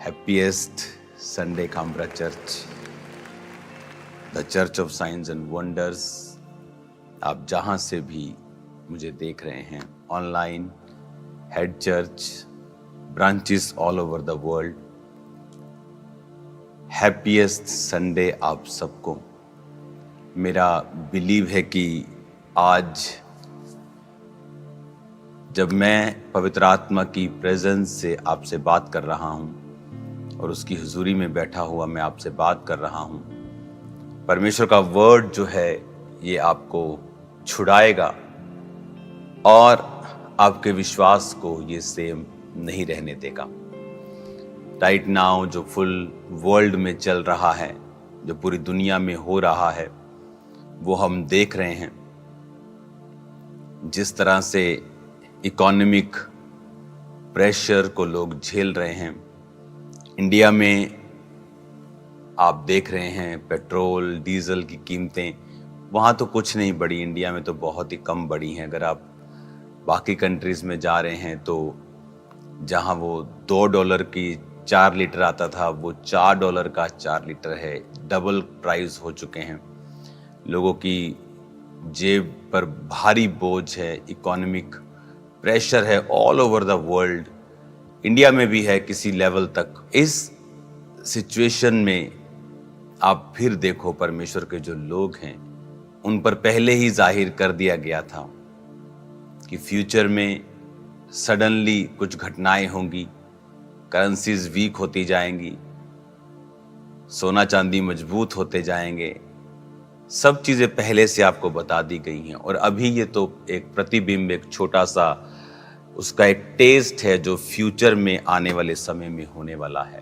happiest Sunday Canberra Church, the Church of Signs and Wonders। आप जहाँ से भी मुझे देख रहे हैं, online, head church, branches all over the world, happiest Sunday आप सबको। मेरा बिलीव है कि आज जब मैं पवित्र आत्मा की प्रेजेंस से आपसे बात कर रहा हूं और उसकी हुजूरी में बैठा हुआ मैं आपसे बात कर रहा हूं, परमेश्वर का वर्ड जो है ये आपको छुड़ाएगा और आपके विश्वास को ये सेम नहीं रहने देगा। राइट नाउ जो फुल वर्ल्ड में चल रहा है, जो पूरी दुनिया में हो रहा है, वो हम देख रहे हैं। जिस तरह से इकोनॉमिक प्रेशर को लोग झेल रहे हैं, इंडिया में आप देख रहे हैं पेट्रोल डीजल की कीमतें, वहाँ तो कुछ नहीं बढ़ी, इंडिया में तो बहुत ही कम बढ़ी हैं। अगर आप बाकी कंट्रीज़ में जा रहे हैं तो जहाँ वो $2 की 4 लीटर आता था, वो $4 का 4 लीटर है। डबल प्राइस हो चुके हैं। लोगों की जेब पर भारी बोझ है, इकोनॉमिक प्रेशर है all over the world, India में भी है किसी लेवल तक। इस सिचुएशन में आप फिर देखो, परमेश्वर के जो लोग हैं उन पर पहले ही जाहिर कर दिया गया था कि फ्यूचर में सडनली कुछ घटनाएं होंगी, करेंसीज वीक होती जाएंगी, सोना चांदी मजबूत होते जाएंगे। सब चीजें पहले से आपको बता दी गई हैं और अभी ये तो एक प्रतिबिंब, एक छोटा सा उसका एक टेस्ट है जो फ्यूचर में आने वाले समय में होने वाला है।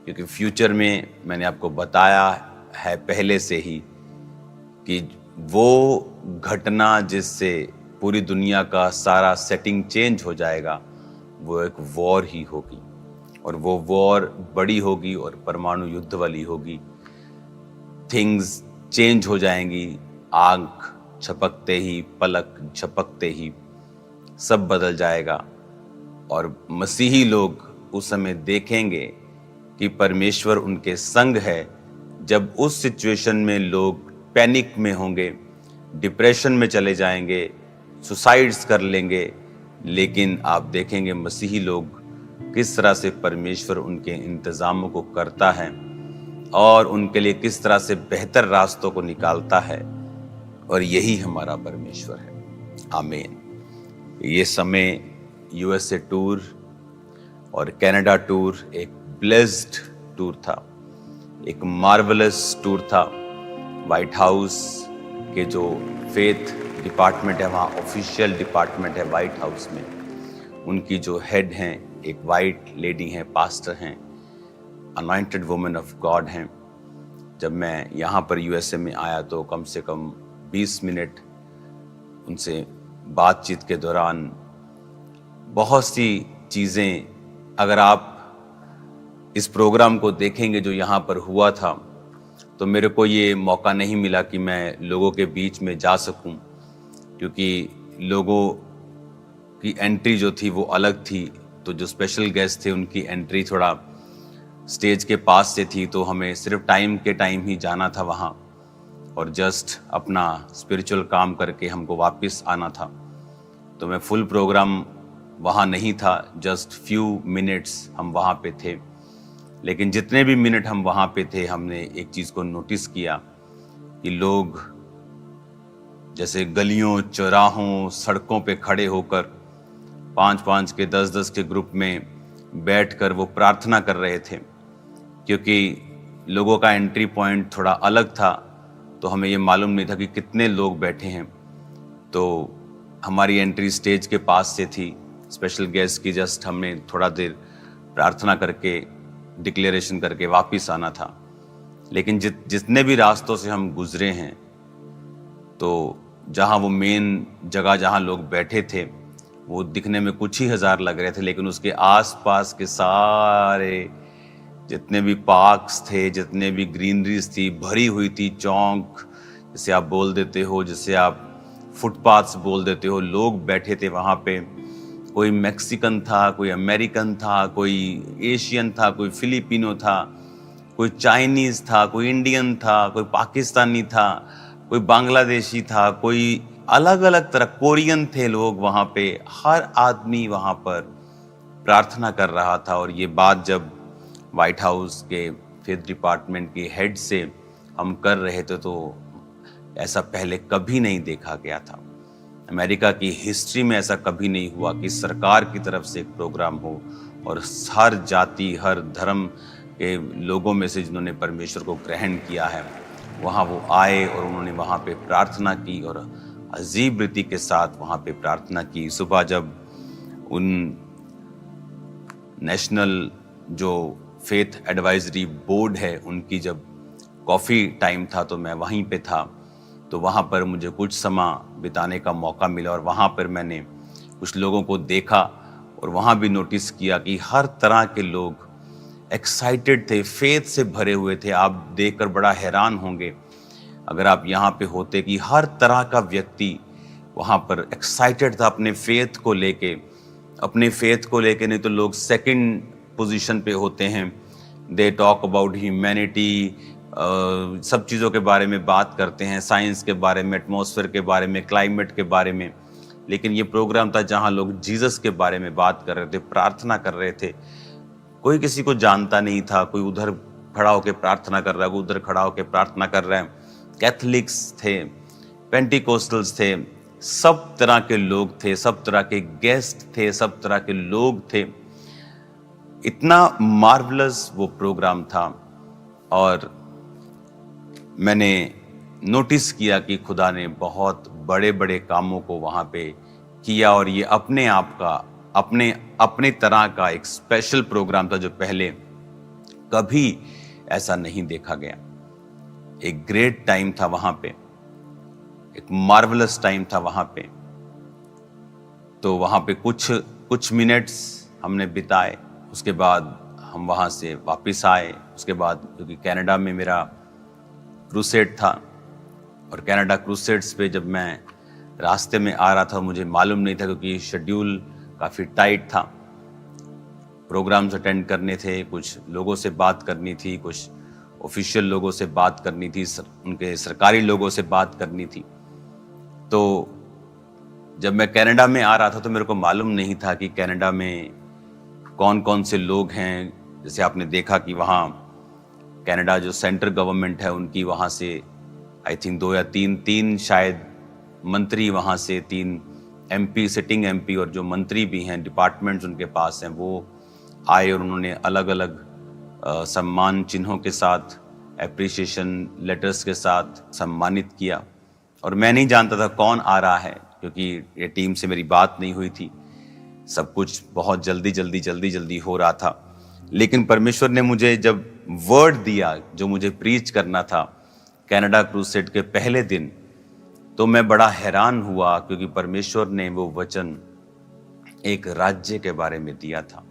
क्योंकि फ्यूचर में मैंने आपको बताया है पहले से ही कि वो घटना जिससे पूरी दुनिया का सारा सेटिंग चेंज हो जाएगा, वो एक वॉर ही होगी और वो वॉर बड़ी होगी और परमाणु युद्ध वाली होगी। थिंग्स चेंज हो जाएंगी, आंख झपकते ही, पलक झपकते ही सब बदल जाएगा और मसीही लोग उस समय देखेंगे कि परमेश्वर उनके संग है। जब उस सिचुएशन में लोग पैनिक में होंगे, डिप्रेशन में चले जाएंगे, सुसाइड्स कर लेंगे, लेकिन आप देखेंगे मसीही लोग किस तरह से परमेश्वर उनके इंतजामों को करता है और उनके लिए किस तरह से बेहतर रास्तों को निकालता है। और यही हमारा परमेश्वर है। आमीन। ये समय यूएसए टूर और कनाडा टूर एक ब्लेस्ड टूर था, एक मार्वलस टूर था। व्हाइट हाउस के जो फेथ डिपार्टमेंट है, वहाँ ऑफिशियल डिपार्टमेंट है व्हाइट हाउस में, उनकी जो हेड हैं एक वाइट लेडी हैं, पास्टर हैं, अनॉइंटेड वुमन ऑफ गॉड हैं। जब मैं यहाँ पर यूएसए में आया तो कम से कम 20 मिनट उनसे बातचीत के दौरान बहुत सी चीज़ें, अगर आप इस प्रोग्राम को देखेंगे जो यहाँ पर हुआ था, तो मेरे को ये मौका नहीं मिला कि मैं लोगों के बीच में जा सकूं, क्योंकि लोगों की एंट्री जो थी वो अलग थी। तो जो स्पेशल गेस्ट थे उनकी एंट्री थोड़ा स्टेज के पास से थी, तो हमें सिर्फ टाइम के टाइम ही जाना था वहाँ और जस्ट अपना स्पिरिचुअल काम करके हमको वापस आना था। तो मैं फुल प्रोग्राम वहाँ नहीं था, जस्ट फ्यू मिनट्स हम वहाँ पे थे। लेकिन जितने भी मिनट हम वहाँ पे थे, हमने एक चीज़ को नोटिस किया कि लोग जैसे गलियों, चौराहों, सड़कों पे खड़े होकर 5-5 के, 10-10 के ग्रुप में बैठकर वो प्रार्थना कर रहे थे। क्योंकि लोगों का एंट्री पॉइंट थोड़ा अलग था, तो हमें ये मालूम नहीं था कि कितने लोग बैठे हैं। तो हमारी एंट्री स्टेज के पास से थी, स्पेशल गेस्ट की जस्ट हमने थोड़ा देर प्रार्थना करके, डिक्लेरेशन करके वापस आना था। लेकिन जितने भी रास्तों से हम गुजरे हैं, तो जहाँ वो मेन जगह जहाँ लोग बैठे थे, वो दिखने में कुछ ही हज़ार लग रहे थे, लेकिन उसके आसपास के सारे जितने भी पार्क्स थे, जितने भी ग्रीनरीज थी, भरी हुई थी। चौक जिसे आप बोल देते हो, जिसे आप फुटपाथ्स बोल देते हो, लोग बैठे थे वहाँ पे कोई मैक्सिकन था, कोई अमेरिकन था, कोई एशियन था, कोई फिलिपिनो था, कोई चाइनीज़ था, कोई इंडियन था, कोई पाकिस्तानी था, कोई बांग्लादेशी था, कोई अलग-अलग तरह, कोरियन थे लोग वहाँ पे। हर आदमी वहाँ पर प्रार्थना कर रहा था। और ये बात जब व्हाइट हाउस के फेथ डिपार्टमेंट के हेड से हम कर रहे थे तो ऐसा पहले कभी नहीं देखा गया था। अमेरिका की हिस्ट्री में ऐसा कभी नहीं हुआ कि सरकार की तरफ से एक प्रोग्राम हो और हर जाति, हर धर्म के लोगों में से जिन्होंने परमेश्वर को ग्रहण किया है, वहाँ वो आए और उन्होंने वहाँ पे प्रार्थना की और अजीब रीति के साथ वहाँ पे प्रार्थना की। सुबह जब उन नेशनल जो फेथ एडवाइजरी बोर्ड है उनकी जब कॉफ़ी टाइम था तो मैं वहीं पे था। तो वहाँ पर मुझे कुछ समय बिताने का मौका मिला और वहाँ पर मैंने कुछ लोगों को देखा और वहाँ भी नोटिस किया कि हर तरह के लोग एक्साइटेड थे, फेथ से भरे हुए थे। आप देखकर बड़ा हैरान होंगे अगर आप यहाँ पे होते कि हर तरह का व्यक्ति वहाँ पर एक्साइटेड था अपने फेथ को लेके। अपने फेथ को लेके नहीं तो लोग सेकंड पोजीशन पे होते हैं। दे टॉक अबाउट ह्यूमैनिटी, सब चीज़ों के बारे में बात करते हैं, साइंस के बारे में, एटमॉस्फेयर के बारे में, क्लाइमेट के बारे में। लेकिन ये प्रोग्राम था जहाँ लोग जीसस के बारे में बात कर रहे थे, प्रार्थना कर रहे थे। कोई किसी को जानता नहीं था, कोई उधर खड़ा होकर प्रार्थना कर रहा है, कोई उधर खड़ा होकर प्रार्थना कर रहा है। कैथलिक्स थे, पेंटिकोस्टल्स थे, सब तरह के लोग थे, सब तरह के गेस्ट थे, सब तरह के लोग थे। इतना मार्वलस वो प्रोग्राम था और मैंने नोटिस किया कि खुदा ने बहुत बड़े बड़े कामों को वहाँ पे किया और ये अपने आप का अपने तरह का एक स्पेशल प्रोग्राम था जो पहले कभी ऐसा नहीं देखा गया। एक ग्रेट टाइम था वहाँ पे, एक मार्वलस टाइम था वहाँ पे। तो वहाँ पे कुछ मिनट्स हमने बिताए, उसके बाद हम वहाँ से वापस आए। उसके बाद क्योंकि कनाडा में मेरा क्रूसेड था और कनाडा क्रूसेड्स पे जब मैं रास्ते में आ रहा था मुझे मालूम नहीं था क्योंकि शेड्यूल काफ़ी टाइट था। प्रोग्राम्स अटेंड करने थे, कुछ लोगों से बात करनी थी, कुछ ऑफिशियल लोगों से बात करनी थी, उनके सरकारी लोगों से बात करनी थी। तो जब मैं कनाडा में आ रहा था तो मेरे को मालूम नहीं था कि कनाडा में कौन कौन से लोग हैं। जैसे आपने देखा कि वहाँ कनाडा जो सेंट्रल गवर्नमेंट है उनकी वहाँ से आई थिंक 2 या 3 शायद मंत्री वहाँ से 3 एमपी, सिटिंग एमपी और जो मंत्री भी हैं, डिपार्टमेंट्स उनके पास हैं, वो आए और उन्होंने अलग अलग सम्मान चिन्हों के साथ, एप्रिसिएशन लेटर्स के साथ सम्मानित किया। और मैं नहीं जानता था कौन आ रहा है क्योंकि ये टीम से मेरी बात नहीं हुई थी। सब कुछ बहुत जल्दी हो रहा था। लेकिन परमेश्वर ने मुझे जब वर्ड दिया जो मुझे प्रीच करना था कनाडा क्रूसेड के पहले दिन, तो मैं बड़ा हैरान हुआ क्योंकि परमेश्वर ने वो वचन एक राज्य के बारे में दिया था।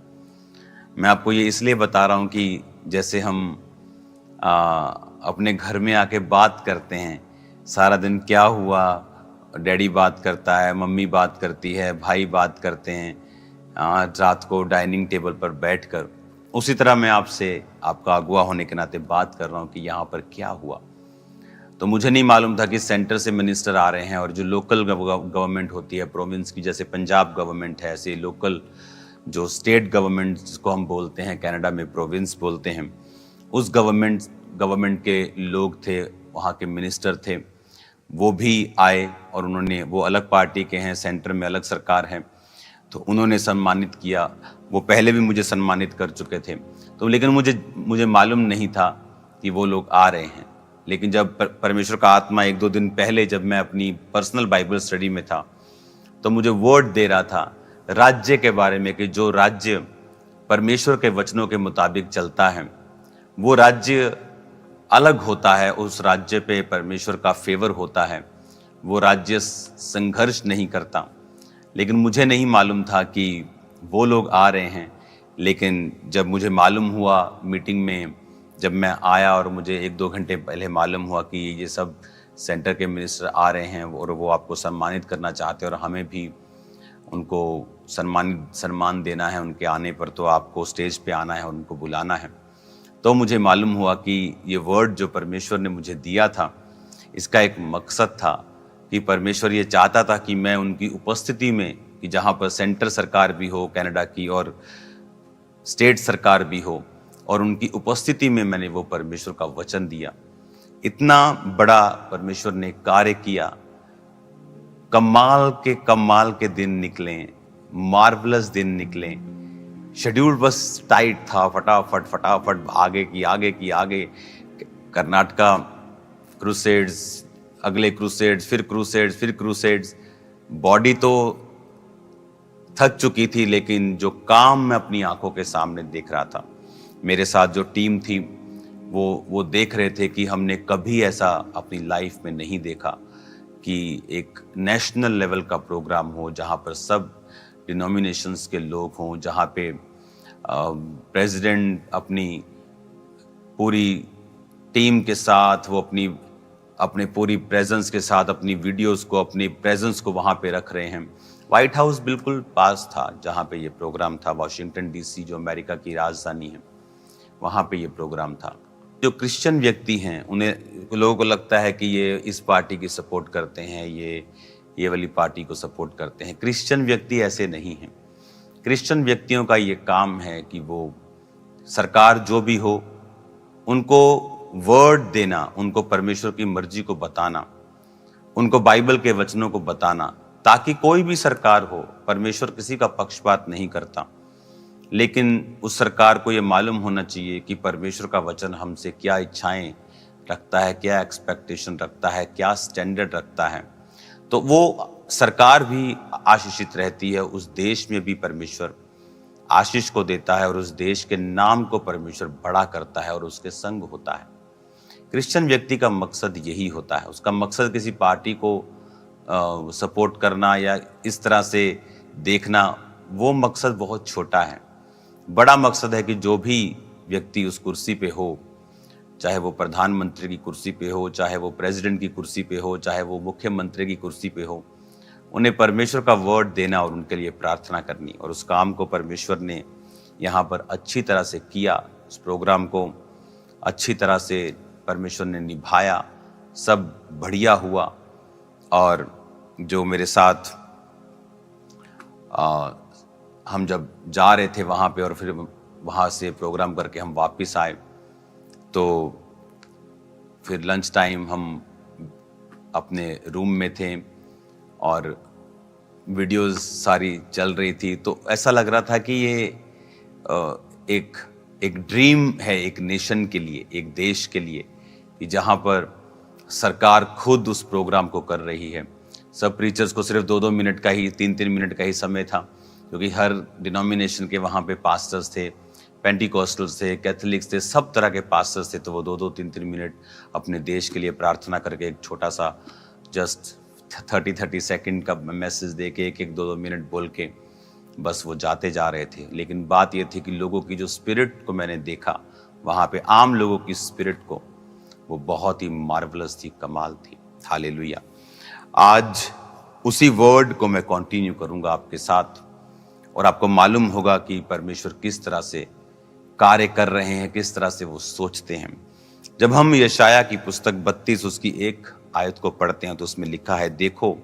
मैं आपको ये इसलिए बता रहा हूँ कि जैसे हम अपने घर में आके बात करते हैं, सारा दिन क्या हुआ, डैडी बात करता है, मम्मी बात करती है, भाई बात करते हैं, रात को डाइनिंग टेबल पर बैठकर, उसी तरह मैं आपसे आपका अगुआ होने के नाते बात कर रहा हूँ कि यहाँ पर क्या हुआ। तो मुझे नहीं मालूम था कि सेंटर से मिनिस्टर आ रहे हैं और जो लोकल गवर्नमेंट होती है प्रोविंस की, जैसे पंजाब गवर्नमेंट है, ऐसे लोकल जो स्टेट गवर्नमेंट जिसको हम बोलते हैं कनाडा में प्रोविंस बोलते हैं, उस गवर्नमेंट के लोग थे, वहाँ के मिनिस्टर थे, वो भी आए और उन्होंने, वो अलग पार्टी के हैं, सेंटर में अलग सरकार है, तो उन्होंने सम्मानित किया। वो पहले भी मुझे सम्मानित कर चुके थे। तो लेकिन मुझे मालूम नहीं था कि वो लोग आ रहे हैं। लेकिन जब परमेश्वर का आत्मा 1-2 दिन पहले जब मैं अपनी पर्सनल बाइबल स्टडी में था तो मुझे वर्ड दे रहा था राज्य के बारे में कि जो राज्य परमेश्वर के वचनों के मुताबिक चलता है वो राज्य अलग होता है, उस राज्य पे परमेश्वर का फेवर होता है, वो राज्य संघर्ष नहीं करता। लेकिन मुझे नहीं मालूम था कि वो लोग आ रहे हैं। लेकिन जब मुझे मालूम हुआ मीटिंग में, जब मैं आया और मुझे 1-2 घंटे पहले मालूम हुआ कि ये सब सेंटर के मिनिस्टर आ रहे हैं और वो आपको सम्मानित करना चाहते हैं और हमें भी उनको सम्मान देना है उनके आने पर, तो आपको स्टेज पे आना है, उनको बुलाना है। तो मुझे मालूम हुआ कि ये वर्ड जो परमेश्वर ने मुझे दिया था, इसका एक मकसद था कि परमेश्वर ये चाहता था कि मैं उनकी उपस्थिति में, कि जहाँ पर सेंटर सरकार भी हो कनाडा की और स्टेट सरकार भी हो, और उनकी उपस्थिति में मैंने वो परमेश्वर का वचन दिया। इतना बड़ा परमेश्वर ने कार्य किया। कमाल के दिन निकले, मार्वलस दिन निकले। शेड्यूल बस टाइट था, फटाफट आगे। कर्नाटका क्रूसेड्स, अगले क्रूसेड्स, फिर क्रूसेड्स। बॉडी तो थक चुकी थी, लेकिन जो काम मैं अपनी आंखों के सामने देख रहा था, मेरे साथ जो टीम थी वो देख रहे थे कि हमने कभी ऐसा अपनी लाइफ में नहीं देखा कि एक नेशनल लेवल का प्रोग्राम हो, जहाँ पर सब डिनोमिनेशंस के लोग हों, जहाँ पे प्रेसिडेंट अपनी पूरी टीम के साथ वो अपने पूरी प्रेजेंस के साथ अपनी वीडियोस को, अपनी प्रेजेंस को वहाँ पे रख रहे हैं। व्हाइट हाउस बिल्कुल पास था जहाँ पे ये प्रोग्राम था, वॉशिंगटन डीसी जो अमेरिका की राजधानी है, वहाँ पे ये प्रोग्राम था। जो क्रिश्चियन व्यक्ति हैं, उन्हें, लोगों को लगता है कि ये इस पार्टी की सपोर्ट करते हैं, ये वाली पार्टी को सपोर्ट करते हैं। क्रिश्चियन व्यक्ति ऐसे नहीं हैं। क्रिश्चियन व्यक्तियों का ये काम है कि वो सरकार जो भी हो, उनको वर्ड देना, उनको परमेश्वर की मर्जी को बताना, उनको बाइबल के वचनों को बताना, ताकि कोई भी सरकार हो, परमेश्वर किसी का पक्षपात नहीं करता, लेकिन उस सरकार को ये मालूम होना चाहिए कि परमेश्वर का वचन हमसे क्या इच्छाएं रखता है, क्या एक्सपेक्टेशन रखता है, क्या स्टैंडर्ड रखता है। तो वो सरकार भी आशीषित रहती है, उस देश में भी परमेश्वर आशीष को देता है, और उस देश के नाम को परमेश्वर बड़ा करता है और उसके संग होता है। क्रिश्चियन व्यक्ति का मकसद यही होता है। उसका मकसद किसी पार्टी को सपोर्ट करना या इस तरह से देखना, वो मकसद बहुत छोटा है। बड़ा मकसद है कि जो भी व्यक्ति उस कुर्सी पे हो, चाहे वो प्रधानमंत्री की कुर्सी पे हो, चाहे वो प्रेसिडेंट की कुर्सी पे हो, चाहे वो मुख्यमंत्री की कुर्सी पे हो, उन्हें परमेश्वर का वर्ड देना और उनके लिए प्रार्थना करनी। और उस काम को परमेश्वर ने यहाँ पर अच्छी तरह से किया। उस प्रोग्राम को अच्छी तरह से परमेश्वर ने निभाया, सब बढ़िया हुआ। और जो मेरे साथ हम जब जा रहे थे वहाँ पे और फिर वहाँ से प्रोग्राम करके हम वापस आए, तो फिर लंच टाइम हम अपने रूम में थे और वीडियोस सारी चल रही थी। तो ऐसा लग रहा था कि ये एक ड्रीम है एक नेशन के लिए, एक देश के लिए, कि जहाँ पर सरकार खुद उस प्रोग्राम को कर रही है। सब प्रीचर्स को सिर्फ 2-2 मिनट का ही, 3-3 मिनट का ही समय था, क्योंकि हर डिनोमिनेशन के वहाँ पे पास्टर्स थे, पेंटिकॉस्टल्स थे, कैथोलिक्स थे, सब तरह के पास्टर्स थे। तो वो 2-2, 3-3 मिनट अपने देश के लिए प्रार्थना करके एक छोटा सा जस्ट 30 सेकंड का मैसेज दे के 1-2 मिनट बोल के बस वो जाते जा रहे थे। लेकिन बात ये थी कि लोगों की जो स्पिरिट को मैंने देखा वहाँ पे, आम लोगों की स्पिरिट को, वो बहुत ही मार्वलस थी, कमाल थी। हालेलुया। आज उसी वर्ड को मैं कंटिन्यू करूँगा आपके साथ, और आपको मालूम होगा कि परमेश्वर किस तरह से कार्य कर रहे हैं, किस तरह से वो सोचते हैं। जब हम यशाया की पुस्तक 32 उसकी 1 आयत को पढ़ते हैं, तो उसमें लिखा है, देखो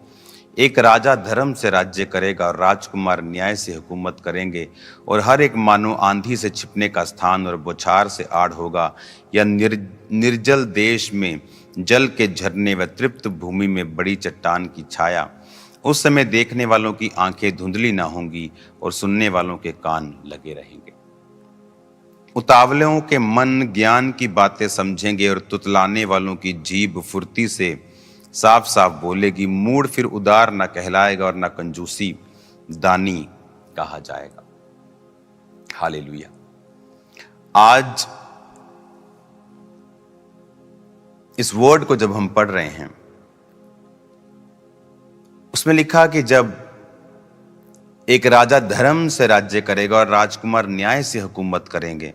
एक राजा धर्म से राज्य करेगा और राजकुमार न्याय से हुकूमत करेंगे, और हर एक मानो आंधी से छिपने का स्थान और बौछार से आड़ होगा, या निर्जल देश में जल के झरने व तृप्त भूमि में बड़ी चट्टान की छाया। उस समय देखने वालों की आंखें धुंधली ना होंगी और सुनने वालों के कान लगे रहेंगे। उतावलों के मन ज्ञान की बातें समझेंगे और तुतलाने वालों की जीभ फुर्ती से साफ साफ बोलेगी। मूढ़ फिर उदार न कहलाएगा और न कंजूसी दानी कहा जाएगा। हालेलुया। आज इस वर्ड को जब हम पढ़ रहे हैं, उसमें लिखा कि जब एक राजा धर्म से राज्य करेगा और राजकुमार न्याय से हुकूमत करेंगे,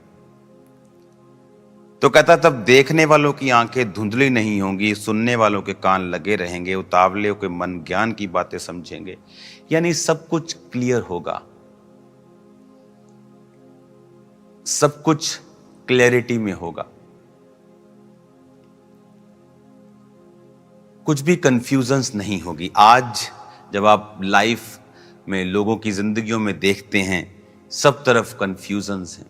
तो कहता तब देखने वालों की आंखें धुंधली नहीं होंगी, सुनने वालों के कान लगे रहेंगे, उतावले के मन ज्ञान की बातें समझेंगे। यानी सब कुछ क्लियर होगा, सब कुछ क्लैरिटी में होगा, कुछ भी कंफ्यूजन्स नहीं होगी। आज जब आप लाइफ में लोगों की जिंदगियों में देखते हैं, सब तरफ कंफ्यूजन्स हैं।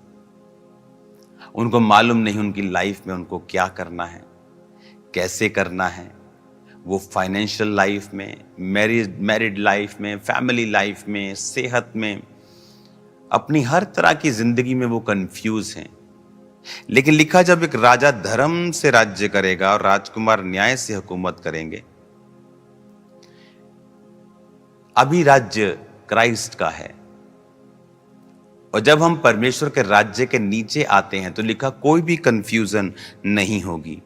उनको मालूम नहीं उनकी लाइफ में उनको क्या करना है, कैसे करना है। वो फाइनेंशियल लाइफ में, मैरिड लाइफ में, फैमिली लाइफ में, सेहत में, अपनी हर तरह की जिंदगी में वो कंफ्यूज हैं। लेकिन लिखा जब एक राजा धर्म से राज्य करेगा और राजकुमार न्याय से हुकूमत करेंगे। अभी राज्य क्राइस्ट का है, और जब हम परमेश्वर के राज्य के नीचे आते हैं तो लिखा कोई भी कंफ्यूजन नहीं होगी।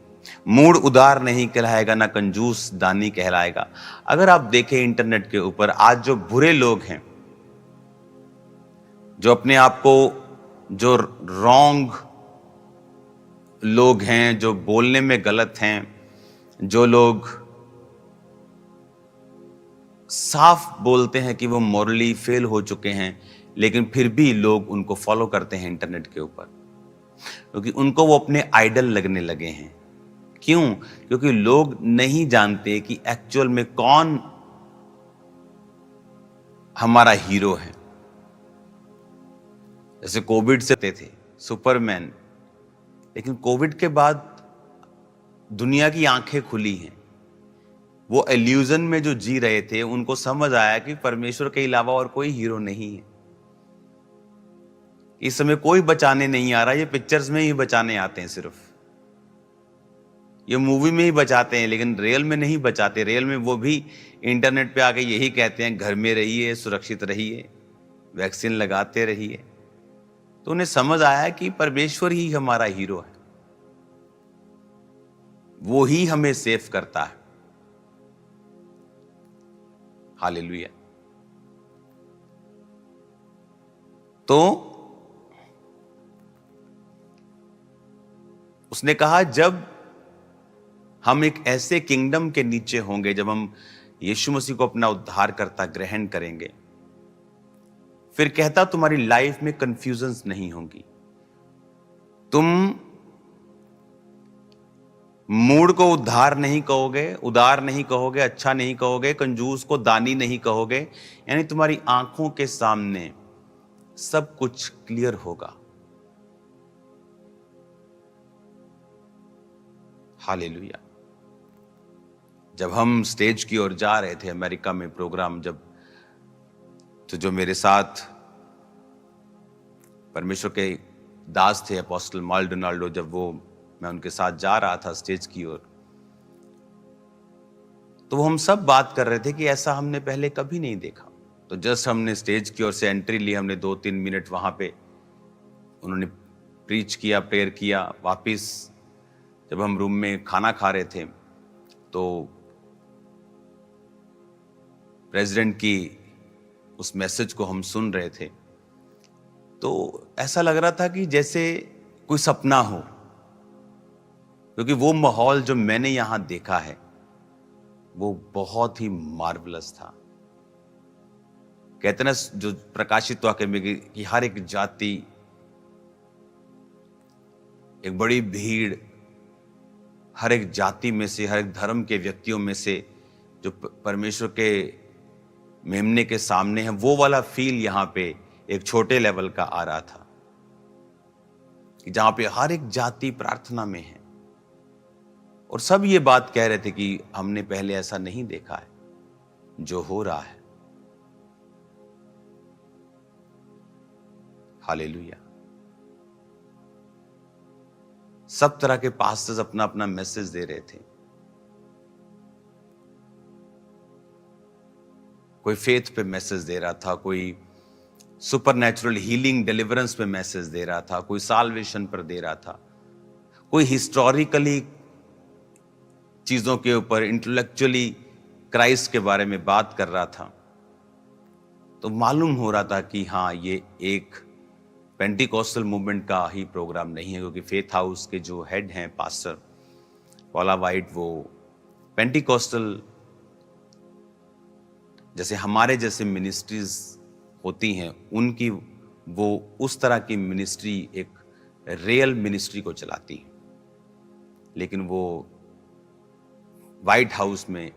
मूढ़ उदार नहीं कहलाएगा, ना कंजूस दानी कहलाएगा। अगर आप देखें इंटरनेट के ऊपर आज जो बुरे लोग हैं, जो अपने आप को, जो रॉन्ग लोग हैं, जो बोलने में गलत हैं, जो लोग साफ बोलते हैं कि वो मॉरली फेल हो चुके हैं, लेकिन फिर भी लोग उनको फॉलो करते हैं इंटरनेट के ऊपर, क्योंकि उनको वो अपने आइडल लगने लगे हैं। क्यों? क्योंकि लोग नहीं जानते कि एक्चुअल में कौन हमारा हीरो है। जैसे कोविड से थे सुपरमैन, लेकिन कोविड के बाद दुनिया की आंखें खुली हैं। वो इल्यूजन में जो जी रहे थे, उनको समझ आया कि परमेश्वर के अलावा और कोई हीरो नहीं है। इस समय कोई बचाने नहीं आ रहा, ये पिक्चर्स में ही बचाने आते हैं, सिर्फ ये मूवी में ही बचाते हैं, लेकिन रियल में नहीं बचाते। रियल में वो भी इंटरनेट पे आके यही कहते हैं, घर में रहिए, सुरक्षित रहिए, वैक्सीन लगाते रहिए। तो उन्हें समझ आया कि परमेश्वर ही हमारा हीरो है, वो ही हमें सेव करता है। हालेलुया। तो उसने कहा जब हम एक ऐसे किंगडम के नीचे होंगे, जब हम यीशु मसीह को अपना उद्धारकर्ता ग्रहण करेंगे, फिर कहता तुम्हारी लाइफ में कंफ्यूजन्स नहीं होंगी। तुम मूड को उद्धार नहीं कहोगे, उदार नहीं कहोगे, अच्छा नहीं कहोगे, कंजूस को दानी नहीं कहोगे। यानी तुम्हारी आंखों के सामने सब कुछ क्लियर होगा। हालेलुया। जब हम स्टेज की ओर जा रहे थे अमेरिका में प्रोग्राम, तो जो मेरे साथ परमेश्वर के दास थे अपोस्टल माल्डोनाल्डो, जब मैं उनके साथ जा रहा था स्टेज की ओर, तो हम सब बात कर रहे थे कि ऐसा हमने पहले कभी नहीं देखा। तो जस्ट हमने स्टेज की ओर से एंट्री ली, हमने 2-3 मिनट वहां पे उन्होंने प्रीच किया, प्रेयर किया। वापिस जब हम रूम में खाना खा रहे थे, तो प्रेसिडेंट की उस मैसेज को हम सुन रहे थे, तो ऐसा लग रहा था कि जैसे कोई सपना हो, क्योंकि वो माहौल जो मैंने यहां देखा है वो बहुत ही मार्वलस था। कहते ना, जो प्रकाशित वाक्य में कि हर एक जाति, एक बड़ी भीड़, हर एक जाति में से, हर एक धर्म के व्यक्तियों में से जो परमेश्वर के मेमने के सामने है, वो वाला फील यहां पे एक छोटे लेवल का आ रहा था, जहां पे हर एक जाति प्रार्थना में है और सब ये बात कह रहे थे कि हमने पहले ऐसा नहीं देखा है जो हो रहा है। हालेलुया। सब तरह के पास्टर्स अपना अपना मैसेज दे रहे थे। कोई फेथ पे मैसेज दे रहा था, कोई सुपरनैचुरल हीलिंग डिलीवरेंस पे मैसेज दे रहा था, कोई साल्वेशन पर दे रहा था, कोई हिस्टोरिकली चीजों के ऊपर, इंटेलेक्चुअली क्राइस्ट के बारे में बात कर रहा था। तो मालूम हो रहा था कि हाँ, ये एक पेंटिकॉस्टल मूवमेंट का ही प्रोग्राम नहीं है, क्योंकि फेथ हाउस के जो हेड हैं पास्टर पॉला वाइट, वो पेंटिकॉस्टल जैसे हमारे जैसे मिनिस्ट्रीज होती हैं उनकी, वो उस तरह की मिनिस्ट्री, एक रियल मिनिस्ट्री को चलाती हैं, लेकिन वो व्हाइट हाउस में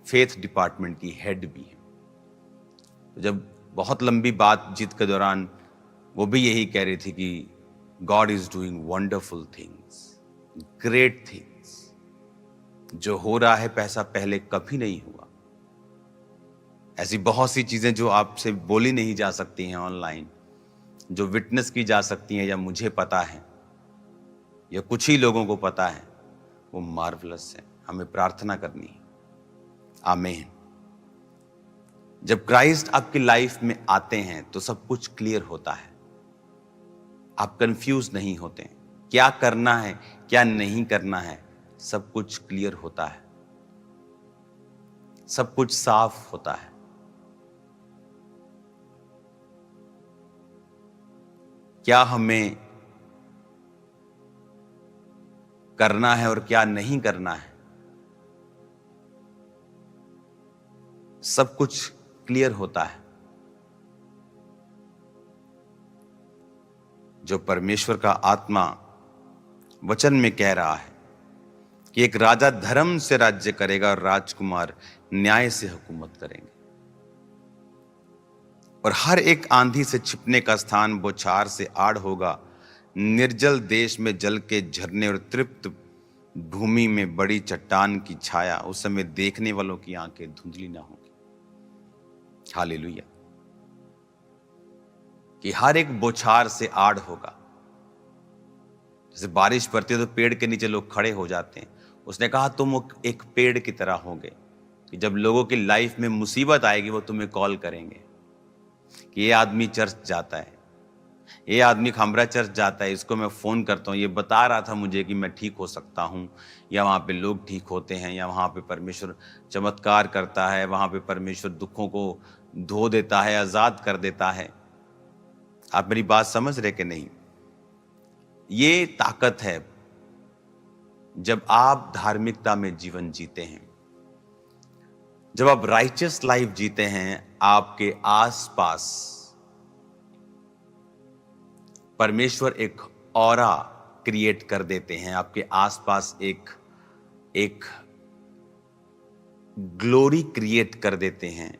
फेथ डिपार्टमेंट की हेड भी है। तो जब बहुत लंबी बातचीत के दौरान वो भी यही कह रही थी कि God is doing wonderful things, great things, जो हो रहा है पैसा पहले कभी नहीं हुआ। ऐसी बहुत सी चीजें जो आपसे बोली नहीं जा सकती हैं ऑनलाइन, जो विटनेस की जा सकती हैं, या मुझे पता है या कुछ ही लोगों को पता है, वो मार्वलस है। हमें प्रार्थना करनी है। आमीन। जब क्राइस्ट आपकी लाइफ में आते हैं तो सब कुछ क्लियर होता है, आप कंफ्यूज नहीं होते हैं, क्या करना है क्या नहीं करना है, सब कुछ क्लियर होता है, सब कुछ साफ होता है। क्या हमें करना है और क्या नहीं करना है, सब कुछ क्लियर होता है। जो परमेश्वर का आत्मा वचन में कह रहा है कि एक राजा धर्म से राज्य करेगा और राजकुमार न्याय से हुकूमत करेंगे, और हर एक आंधी से छिपने का स्थान बौछार से आड़ होगा, निर्जल देश में जल के झरने और तृप्त भूमि में बड़ी चट्टान की छाया। उस समय देखने वालों की आंखें धुंधली ना होंगी। हालेलुया। कि हर एक बौछार से आड़ होगा। जैसे बारिश पड़ती है तो पेड़ के नीचे लोग खड़े हो जाते हैं। उसने कहा तुम एक पेड़ की तरह होगे कि जब लोगों की लाइफ में मुसीबत आएगी वो तुम्हें कॉल करेंगे कि ये आदमी चर्च जाता है, ये आदमी खामरा चर्च जाता है, इसको मैं फ़ोन करता हूँ, ये बता रहा था मुझे कि मैं ठीक हो सकता हूँ, या वहाँ पे लोग ठीक होते हैं, या वहाँ पे परमेश्वर चमत्कार करता है, वहाँ पे परमेश्वर दुखों को धो देता है, आज़ाद कर देता है। आप मेरी बात समझ रहे कि नहीं? ये ताकत है जब आप धार्मिकता में जीवन जीते हैं, जब आप राइचियस लाइफ जीते हैं। आपके आसपास परमेश्वर एक ऑरा क्रिएट कर देते हैं, आपके आसपास एक ग्लोरी क्रिएट कर देते हैं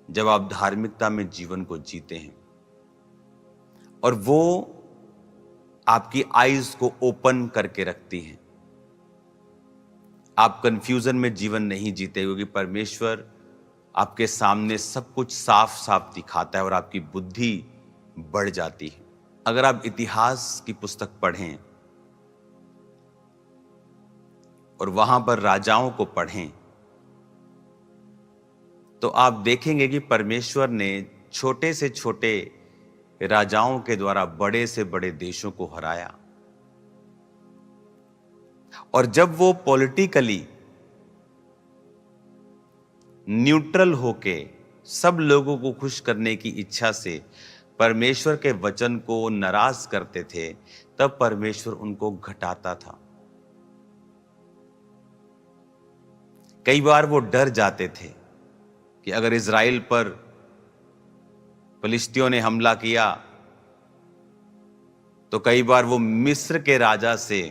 जब आप धार्मिकता में जीवन को जीते हैं, और वो आपकी आईज को ओपन करके रखती हैं। आप कंफ्यूजन में जीवन नहीं जीते, क्योंकि परमेश्वर आपके सामने सब कुछ साफ साफ दिखाता है और आपकी बुद्धि बढ़ जाती है। अगर आप इतिहास की पुस्तक पढ़ें और वहां पर राजाओं को पढ़ें तो आप देखेंगे कि परमेश्वर ने छोटे से छोटे राजाओं के द्वारा बड़े से बड़े देशों को हराया। और जब वो पॉलिटिकली न्यूट्रल होके सब लोगों को खुश करने की इच्छा से परमेश्वर के वचन को नाराज करते थे, तब परमेश्वर उनको घटाता था। कई बार वो डर जाते थे कि अगर इजराइल पर फिलिस्तियों ने हमला किया तो कई बार वो मिस्र के राजा से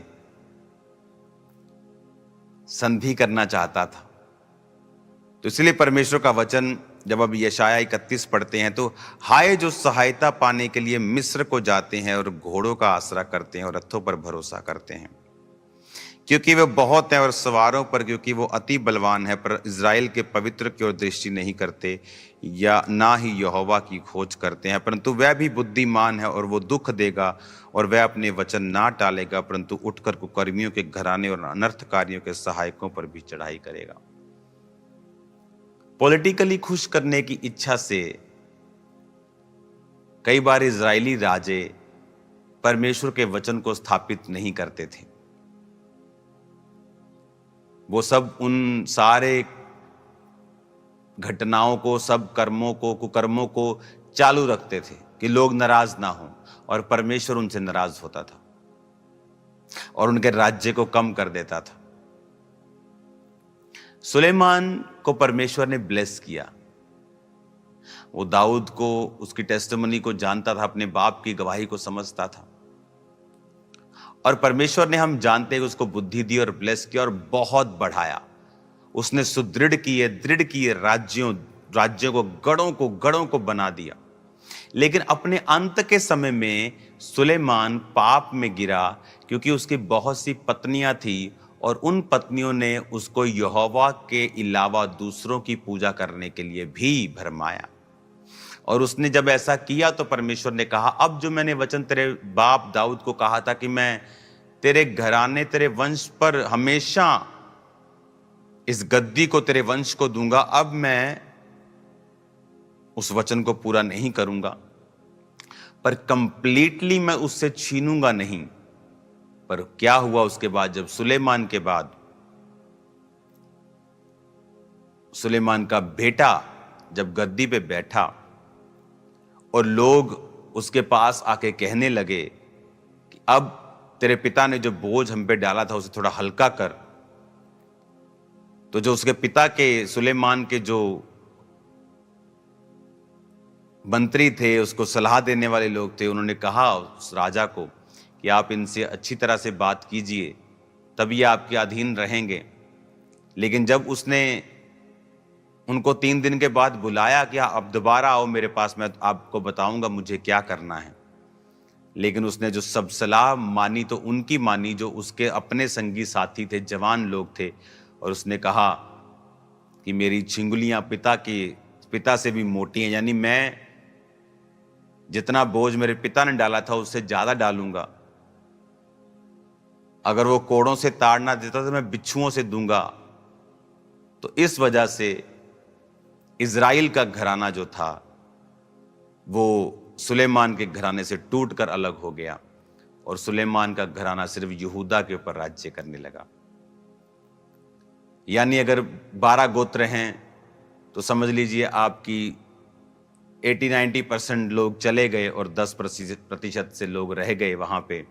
संधि करना चाहता था। तो इसलिए परमेश्वर का वचन जब अब यशाया 31 पढ़ते हैं तो हाय जो सहायता पाने के लिए मिस्र को जाते हैं और घोड़ों का आसरा करते हैं और रथों पर भरोसा करते हैं, क्योंकि वे बहुत हैं, और सवारों पर क्योंकि वो अति बलवान है, पर इज़राइल के पवित्र की ओर दृष्टि नहीं करते या ना ही यहोवा की खोज करते हैं। परंतु वह भी बुद्धिमान है और वो दुख देगा और वह अपने वचन ना टालेगा, परंतु उठकर कुकर्मियों के घराने और अनर्थकारियों के सहायकों पर भी चढ़ाई करेगा। पॉलिटिकली खुश करने की इच्छा से कई बार इजरायली राजे परमेश्वर के वचन को स्थापित नहीं करते थे। वो सब उन सारे घटनाओं को, सब कर्मों को, कुकर्मों को चालू रखते थे, कि लोग नाराज ना हों, और परमेश्वर उनसे नाराज होता था और उनके राज्य को कम कर देता था। सुलेमान को परमेश्वर ने ब्लेस किया। वो दाऊद को, उसकी टेस्टिमनी को जानता था, अपने बाप की गवाही को समझता था, और परमेश्वर ने, हम जानते हैं, उसको बुद्धि दी और ब्लेस किया और बहुत बढ़ाया। उसने सुदृढ़ किए, दृढ़ किए राज्यों को गढ़ों को बना दिया। लेकिन अपने अंत के समय में सुलेमान पाप में गिरा, क्योंकि उसकी बहुत सी पत्नियां थी और उन पत्नियों ने उसको यहोवा के अलावा दूसरों की पूजा करने के लिए भी भरमाया। और उसने जब ऐसा किया तो परमेश्वर ने कहा, अब जो मैंने वचन तेरे बाप दाऊद को कहा था कि मैं तेरे घराने, तेरे वंश पर हमेशा इस गद्दी को, तेरे वंश को दूंगा, अब मैं उस वचन को पूरा नहीं करूंगा, पर कंप्लीटली मैं उससे छीनूंगा नहीं। पर क्या हुआ उसके बाद, जब सुलेमान के बाद सुलेमान का बेटा जब गद्दी पे बैठा और लोग उसके पास आके कहने लगे कि अब तेरे पिता ने जो बोझ हम पे डाला था उसे थोड़ा हल्का कर, तो जो उसके पिता के, सुलेमान के जो मंत्री थे, उसको सलाह देने वाले लोग थे, उन्होंने कहा उस राजा को कि आप इनसे अच्छी तरह से बात कीजिए, तब ये आपके अधीन रहेंगे। लेकिन जब उसने उनको 3 दिन के बाद बुलाया कि आप दोबारा आओ मेरे पास, मैं आपको बताऊंगा मुझे क्या करना है, लेकिन उसने जो सब सलाह मानी तो उनकी मानी जो उसके अपने संगी साथी थे, जवान लोग थे, और उसने कहा कि मेरी छिंगुलियां पिता से भी मोटी हैं, यानी मैं जितना बोझ मेरे पिता ने डाला था उससे ज्यादा डालूंगा। अगर वो कोड़ों से ताड़ ना देता तो मैं बिच्छुओं से दूंगा। तो इस वजह से इज़राइल का घराना जो था वो सुलेमान के घराने से टूटकर अलग हो गया, और सुलेमान का घराना सिर्फ यहूदा के ऊपर राज्य करने लगा। यानी अगर 12 गोत्र हैं तो समझ लीजिए आपकी 80-90% लोग चले गए और 10% से लोग रह गए वहां पे,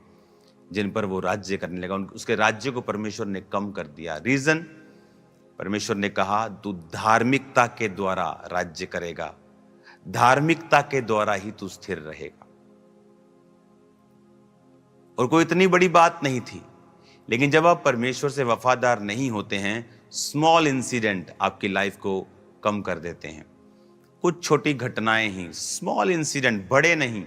जिन पर वो राज्य करने लगा। उसके राज्य को परमेश्वर ने कम कर दिया। रीजन, परमेश्वर ने कहा तू धार्मिकता के द्वारा राज्य करेगा, धार्मिकता के द्वारा ही तू स्थिर रहेगा। और कोई इतनी बड़ी बात नहीं थी, लेकिन जब आप परमेश्वर से वफादार नहीं होते हैं, स्मॉल इंसिडेंट आपकी लाइफ को कम कर देते हैं। कुछ छोटी घटनाएं ही, स्मॉल इंसिडेंट, बड़े नहीं,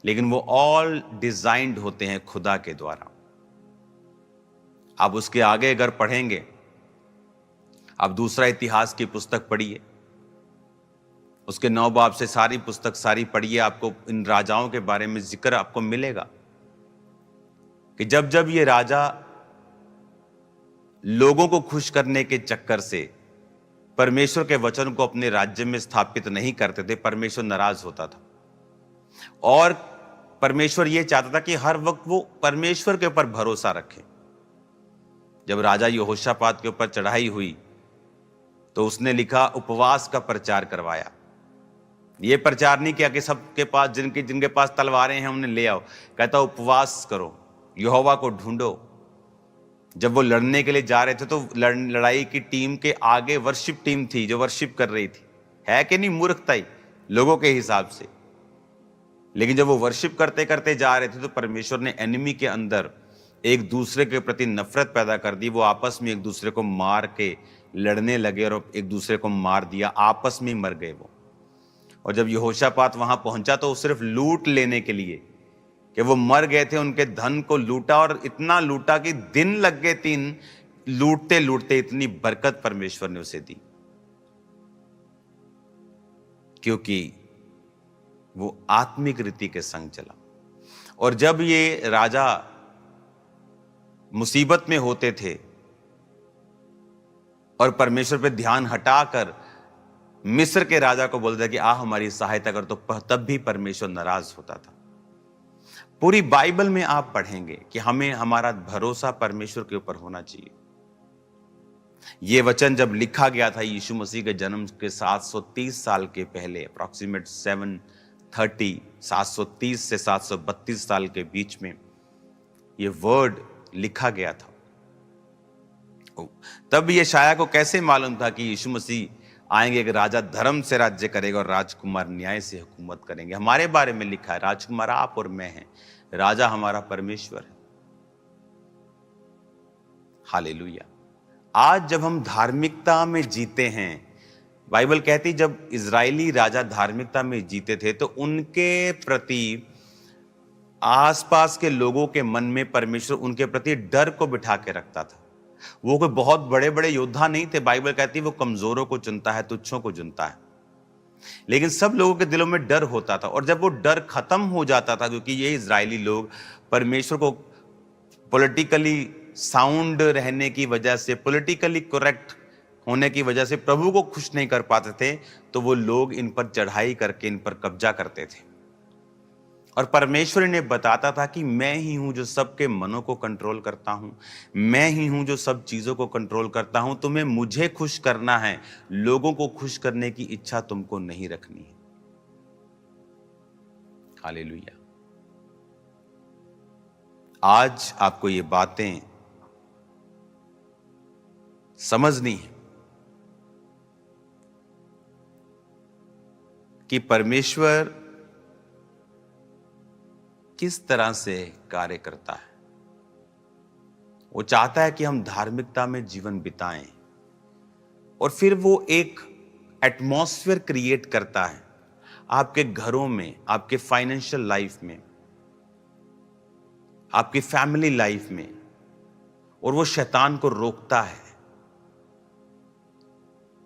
लेकिन वो ऑल डिजाइंड होते हैं खुदा के द्वारा। आप उसके आगे अगर पढ़ेंगे, आप दूसरा इतिहास की पुस्तक पढ़िए, उसके 9 बाब से सारी पुस्तक सारी पढ़िए, आपको इन राजाओं के बारे में जिक्र आपको मिलेगा कि जब जब ये राजा लोगों को खुश करने के चक्कर से परमेश्वर के वचन को अपने राज्य में स्थापित नहीं करते थे, परमेश्वर नाराज होता था। और परमेश्वर यह चाहता था कि हर वक्त वो परमेश्वर के ऊपर भरोसा रखें। जब राजा यहोशापात के ऊपर चढ़ाई हुई तो उसने लिखा, उपवास का प्रचार करवाया। यह प्रचार नहीं किया कि सबके पास, जिनके पास तलवारें हैं उन्हें ले आओ। कहता उपवास करो, यहोवा को ढूंढो। जब वो लड़ने के लिए जा रहे थे तो लड़ाई की टीम के आगे वर्शिप टीम थी जो वर्शिप कर रही थी। है कि नहीं मूर्खता ही लोगों के हिसाब से। लेकिन जब वो वर्शिप करते करते जा रहे थे तो परमेश्वर ने एनिमी के अंदर एक दूसरे के प्रति नफरत पैदा कर दी। वो आपस में एक दूसरे को मार के लड़ने लगे और एक दूसरे को मार दिया, आपस में मर गए वो। और जब यहोशापात वहां पहुंचा तो सिर्फ लूट लेने के लिए कि वो मर गए थे, उनके धन को लूटा, और इतना लूटा कि दिन लग गए 3 लूटते लूटते। इतनी बरकत परमेश्वर ने उसे दी क्योंकि वो आत्मिक रीति के संग चला। और जब ये राजा मुसीबत में होते थे और परमेश्वर पे ध्यान हटाकर मिस्र के राजा को बोलते कि आ हमारी सहायता कर, तो तब भी परमेश्वर नाराज होता था। पूरी बाइबल में आप पढ़ेंगे कि हमें हमारा भरोसा परमेश्वर के ऊपर होना चाहिए। यह वचन जब लिखा गया था यीशु मसीह के जन्म के 730 साल के पहले, अप्रॉक्सीमेट 730 से 732 साल के बीच में ये वर्ड लिखा गया था। तब यशायाह को कैसे मालूम था कि यीशु मसीह आएंगे, कि राजा धर्म से राज्य करेगा और राजकुमार न्याय से हुकूमत करेंगे। हमारे बारे में लिखा है, राजकुमार आप और मैं हैं, राजा हमारा परमेश्वर है। हालेलुया। आज जब हम धार्मिकता में जीते हैं, बाइबल कहती जब इजरायली राजा धार्मिकता में जीते थे तो उनके प्रति आसपास के लोगों के मन में परमेश्वर उनके प्रति डर को बिठा के रखता था। वो कोई बहुत बड़े बड़े योद्धा नहीं थे। बाइबल कहती वो कमजोरों को चुनता है, तुच्छों को चुनता है। लेकिन सब लोगों के दिलों में डर होता था, और जब वो डर खत्म हो जाता था, क्योंकि ये इजरायली लोग परमेश्वर को पॉलिटिकली साउंड रहने की वजह से, पॉलिटिकली करेक्ट होने की वजह से प्रभु को खुश नहीं कर पाते थे, तो वो लोग इन पर चढ़ाई करके इन पर कब्जा करते थे। और परमेश्वर इन्हें बताता था कि मैं ही हूं जो सबके मनों को कंट्रोल करता हूं, मैं ही हूं जो सब चीजों को कंट्रोल करता हूं। तुम्हें मुझे खुश करना है, लोगों को खुश करने की इच्छा तुमको नहीं रखनी है। हालेलुया। आज आपको ये बातें समझनी है कि परमेश्वर किस तरह से कार्य करता है। वो चाहता है कि हम धार्मिकता में जीवन बिताएं, और फिर वो एक एटमॉस्फेयर क्रिएट करता है आपके घरों में, आपके फाइनेंशियल लाइफ में, आपकी फैमिली लाइफ में, और वो शैतान को रोकता है।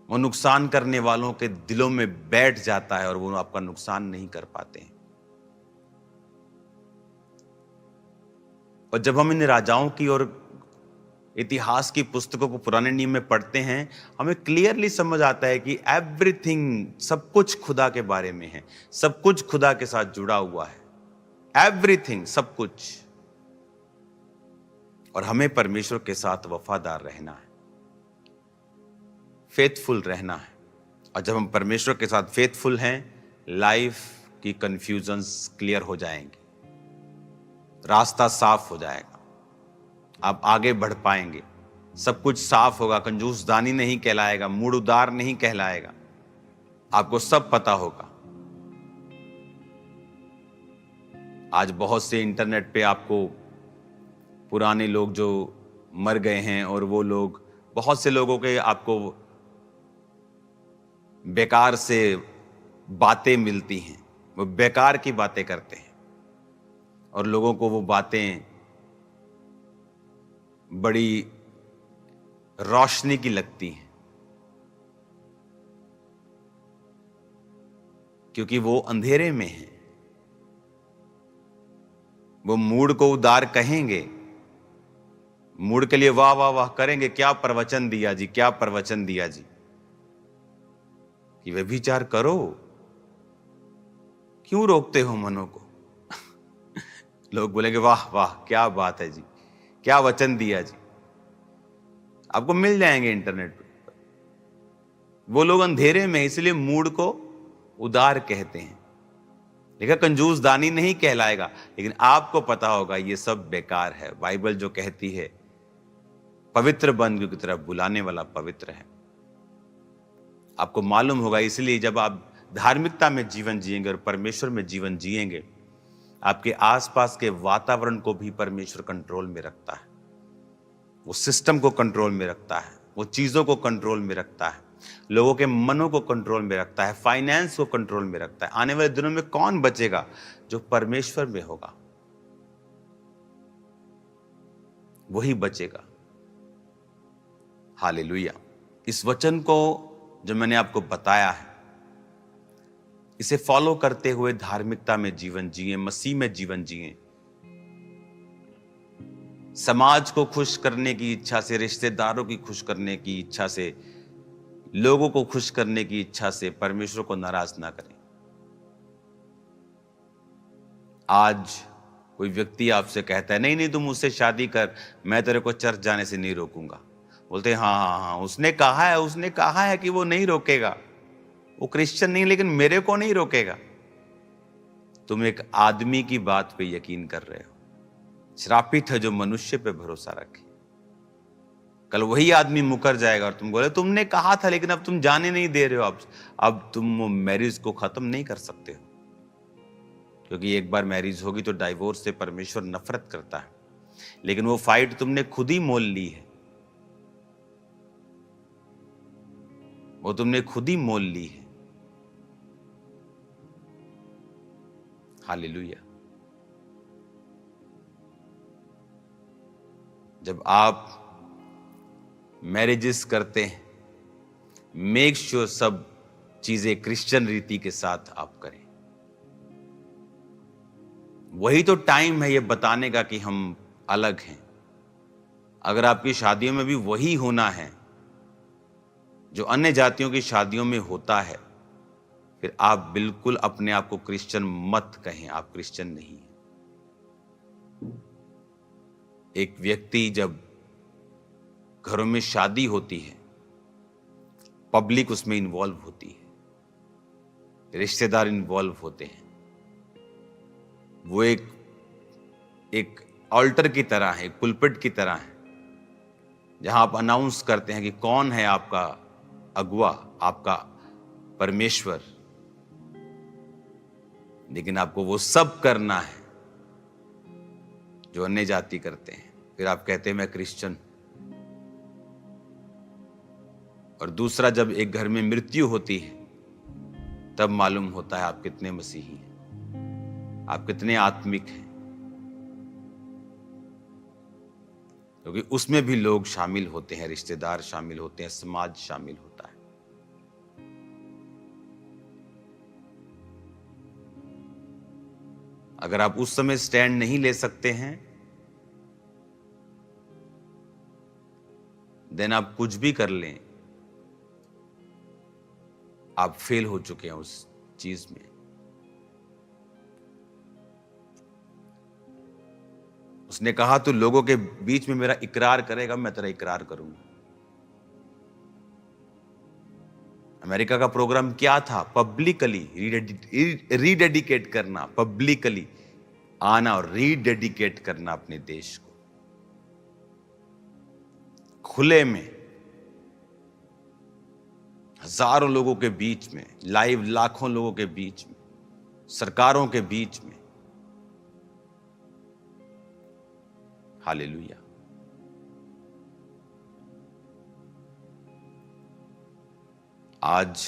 वो नुकसान करने वालों के दिलों में बैठ जाता है और वो आपका नुकसान नहीं कर पाते हैं। और जब हम इन राजाओं की और इतिहास की पुस्तकों को पुराने नियम में पढ़ते हैं, हमें क्लियरली समझ आता है कि एवरीथिंग, सब कुछ खुदा के बारे में है, सब कुछ खुदा के साथ जुड़ा हुआ है। एवरीथिंग, सब कुछ। और हमें परमेश्वर के साथ वफादार रहना है, फेथफुल रहना है। और जब हम परमेश्वर के साथ फेथफुल हैं, लाइफ की कंफ्यूजन्स क्लियर हो जाएंगी, रास्ता साफ हो जाएगा, आप आगे बढ़ पाएंगे, सब कुछ साफ होगा, कंजूसदानी नहीं कहलाएगा, मूड उदार नहीं कहलाएगा, आपको सब पता होगा। आज बहुत से इंटरनेट पे आपको पुराने लोग जो मर गए हैं, और वो लोग, बहुत से लोगों के आपको बेकार से बातें मिलती हैं, वो बेकार की बातें करते हैं, और लोगों को वो बातें बड़ी रोशनी की लगती हैं, क्योंकि वो अंधेरे में हैं। वो मूड को उदार कहेंगे, मूड के लिए वाह वाह वाह करेंगे, क्या प्रवचन दिया जी, क्या प्रवचन दिया जी, कि व्यभिचार करो, क्यों रोकते हो मनों को। लोग बोलेंगे वाह वाह क्या बात है जी, क्या वचन दिया जी। आपको मिल जाएंगे इंटरनेट पर। वो लोग अंधेरे में, इसलिए मूड को उदार कहते हैं। देखा, कंजूस दानी नहीं कहलाएगा, लेकिन आपको पता होगा ये सब बेकार है। बाइबल जो कहती है पवित्र बन की तरफ बुलाने वाला पवित्र है, आपको मालूम होगा। इसलिए जब आप धार्मिकता में जीवन जिएंगे और परमेश्वर में जीवन जिएंगे, आपके आसपास के वातावरण को भी परमेश्वर कंट्रोल में रखता है, वो सिस्टम को कंट्रोल में रखता है, वो चीजों को कंट्रोल में रखता है, लोगों के मनों को कंट्रोल में रखता है, फाइनेंस को कंट्रोल में रखता है। आने वाले दिनों में कौन बचेगा? जो परमेश्वर में होगा वही बचेगा। हालेलुया। इस वचन को जो मैंने आपको बताया है, इसे फॉलो करते हुए धार्मिकता में जीवन जिए, मसीह में जीवन जिए। समाज को खुश करने की इच्छा से, रिश्तेदारों की खुश करने की इच्छा से, लोगों को खुश करने की इच्छा से परमेश्वर को नाराज ना करें। आज कोई व्यक्ति आपसे कहता है नहीं नहीं तुम मुझसे शादी कर, मैं तेरे को चर्च जाने से नहीं रोकूंगा। बोलते हैं हाँ हाँ हाँ, उसने कहा है कि वो नहीं रोकेगा, वो क्रिश्चियन नहीं, लेकिन मेरे को नहीं रोकेगा। तुम एक आदमी की बात पे यकीन कर रहे हो। श्रापित है जो मनुष्य पे भरोसा रखे। कल वही आदमी मुकर जाएगा और तुम बोले तुमने कहा था लेकिन अब तुम जाने नहीं दे रहे हो। अब तुम वो मैरिज को खत्म नहीं कर सकते हो, क्योंकि एक बार मैरिज होगी तो डाइवोर्स से परमेश्वर नफरत करता है। लेकिन वो फाइट तुमने खुद ही मोल ली है, वो तुमने खुद ही मोल ली है। हालेलुया। जब आप मैरिजेस करते हैं, मेक श्योर सब चीजें क्रिश्चियन रीति के साथ आप करें। वही तो टाइम है ये बताने का कि हम अलग हैं। अगर आपकी शादियों में भी वही होना है जो अन्य जातियों की शादियों में होता है, फिर आप बिल्कुल अपने आप को क्रिश्चियन मत कहें, आप क्रिश्चियन नहीं हैं। एक व्यक्ति जब घरों में शादी होती है, पब्लिक उसमें इन्वॉल्व होती है, रिश्तेदार इन्वॉल्व होते हैं, वो एक ऑल्टर की तरह है, एक पुलपिट की तरह है, जहां आप अनाउंस करते हैं कि कौन है आपका अगुआ, आपका परमेश्वर। लेकिन आपको वो सब करना है जो अन्य जाति करते हैं। फिर आप कहते हैं मैं क्रिश्चियन। और दूसरा, जब एक घर में मृत्यु होती है तब मालूम होता है आप कितने मसीही हैं, आप कितने आत्मिक हैं, क्योंकि उसमें भी लोग शामिल होते हैं, रिश्तेदार शामिल होते हैं, समाज शामिल होता है। अगर आप उस समय स्टैंड नहीं ले सकते हैं, देन आप कुछ भी कर लें, आप फेल हो चुके हैं उस चीज में। उसने कहा तू लोगों के बीच में मेरा इकरार करेगा, मैं तेरा इकरार करूंगा। अमेरिका का प्रोग्राम क्या था? पब्लिकली रीडेडिकेट करना, पब्लिकली आना और रीडेडिकेट करना अपने देश को, खुले में, हजारों लोगों के बीच में, लाइव लाखों लोगों के बीच में, सरकारों के बीच में। हालेलुया। आज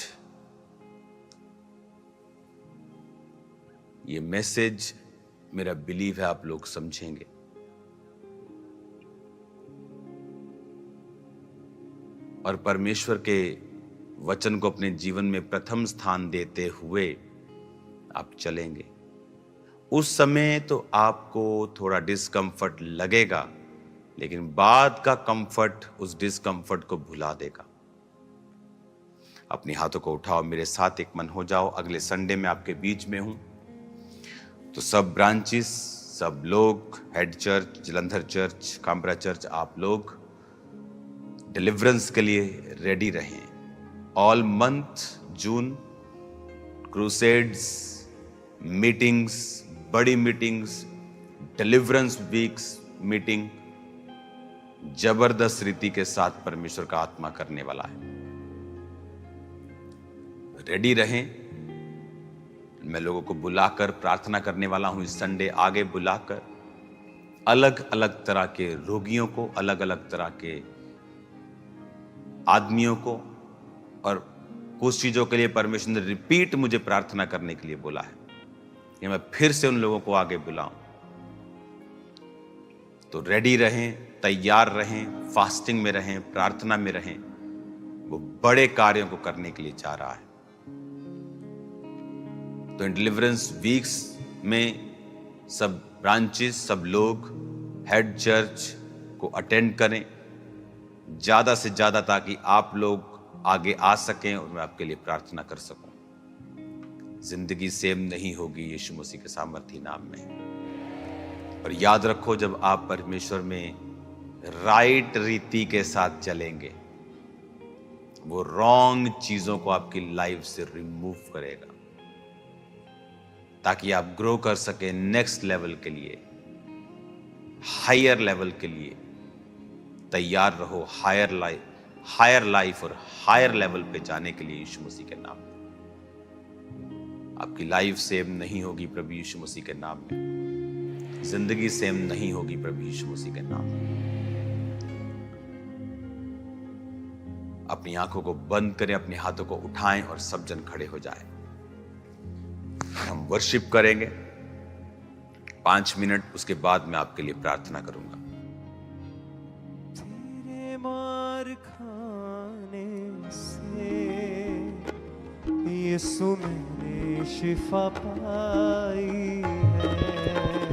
ये मैसेज मेरा बिलीव है आप लोग समझेंगे। और परमेश्वर के वचन को अपने जीवन में प्रथम स्थान देते हुए आप चलेंगे। उस समय तो आपको थोड़ा डिस्कंफर्ट लगेगा, लेकिन बाद का कंफर्ट उस डिस्कंफर्ट को भुला देगा। अपने हाथों को उठाओ, मेरे साथ एक मन हो जाओ। अगले संडे में आपके बीच में हूं, तो सब ब्रांचेस, सब लोग, head church, Jalandhar church, Kambra church, आप लोग डिलीवरेंस के लिए रेडी रहें। All month June crusades, meetings, बड़ी मीटिंग्स, डिलीवरेंस वीक्स मीटिंग जबरदस्त रीति के साथ परमेश्वर का आत्मा करने वाला है। रेडी रहें। मैं लोगों को बुलाकर प्रार्थना करने वाला हूं इस संडे, आगे बुलाकर अलग अलग तरह के रोगियों को, अलग अलग तरह के आदमियों को, और कुछ चीजों के लिए परमेश्वर ने रिपीट मुझे प्रार्थना करने के लिए बोला है कि मैं फिर से उन लोगों को आगे बुलाऊं। तो रेडी रहें, तैयार रहें, फास्टिंग में रहें, प्रार्थना में रहें। वो बड़े कार्यों को करने के लिए जा रहा है। तो इन डिलीवरेंस वीक्स में सब ब्रांचेस, सब लोग हेड चर्च को अटेंड करें ज्यादा से ज्यादा, ताकि आप लोग आगे आ सकें और मैं आपके लिए प्रार्थना कर सकूं। जिंदगी सेम नहीं होगी यीशु मसीह के सामर्थी नाम में। और याद रखो, जब आप परमेश्वर में राइट रीति के साथ चलेंगे, वो रॉन्ग चीजों को आपकी लाइफ से रिमूव करेगा। ताकि आप ग्रो कर सके नेक्स्ट लेवल के लिए, हायर लेवल के लिए तैयार रहो। हायर लाइफ और हायर लेवल पे जाने के लिए यीशु मसीह के नाम में। आपकी लाइफ सेम नहीं होगी प्रभु यीशु मसीह के नाम में। जिंदगी सेम नहीं होगी प्रभु यीशु मसीह के नाम में। अपनी आंखों को बंद करें, अपने हाथों को उठाएं और सब जन खड़े हो जाएं। हम वर्शिप करेंगे 5 मिनट, उसके बाद मैं आपके लिए प्रार्थना करूंगा। तेरे मार खाने से यीशु मैंने शिफा पाई है।